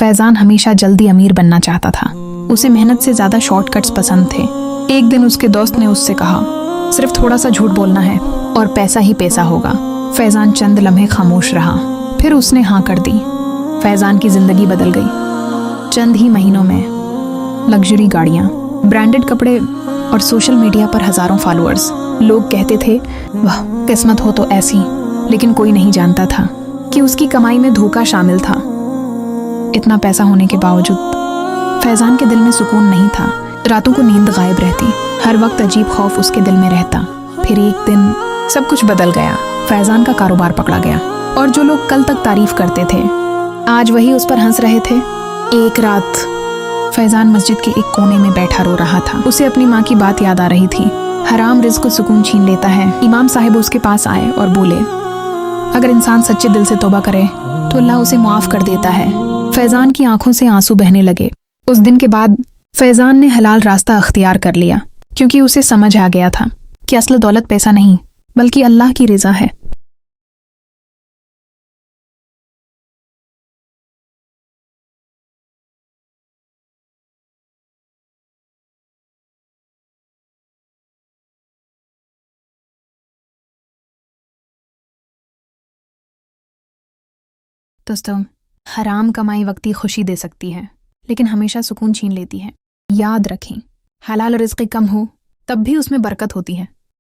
फैजान हमेशा जल्दी अमीर बनना चाहता था। उसे मेहनत से ज्यादा शॉर्टकट्स पसंद थे। एक दिन उसके दोस्त ने उससे कहा, सिर्फ थोड़ा सा झूठ बोलना है और पैसा ही पैसा होगा। फैजान चंद लम्हे खामोश रहा, फिर उसने हाँ कर दी। फैजान की जिंदगी बदल गई। चंद ही महीनों में लग्जरी गाड़ियाँ, ब्रांडेड कपड़े और सोशल मीडिया पर हजारों फॉलोअर्स। लोग कहते थे, वाह किस्मत हो तो ऐसी, लेकिन कोई नहीं जानता था कि उसकी कमाई में धोखा शामिल था। इतना पैसा होने के बावजूद फैजान के दिल में सुकून नहीं था। रातों को नींद गायब रहती, हर वक्त अजीब खौफ उसके दिल में रहता। फिर एक दिन सब कुछ बदल गया। फैजान का कारोबार पकड़ा गया और जो लोग कल तक तारीफ करते थे आज वही उस पर हंस रहे थे। एक रात फैजान मस्जिद के एक कोने में बैठा रो रहा था। उसे अपनी माँ की बात याद आ रही थी, हराम रिज़्क को सुकून छीन लेता है। इमाम साहब उसके पास आए और बोले, अगर इंसान सच्चे दिल से तौबा करे तो अल्लाह उसे माफ़ कर देता है। फैजान की आंखों से आंसू बहने लगे। उस दिन के बाद फैजान ने हलाल रास्ता अख्तियार कर लिया, क्योंकि उसे समझ आ गया था कि असल दौलत पैसा नहीं बल्कि अल्लाह की रज़ा है। दोस्तों, हराम कमाई वक्ती खुशी दे सकती है, लेकिन हमेशा सुकून छीन लेती है। याद रखें, हलाल रिज़्क़ कम हो तब भी उसमें बरकत होती है।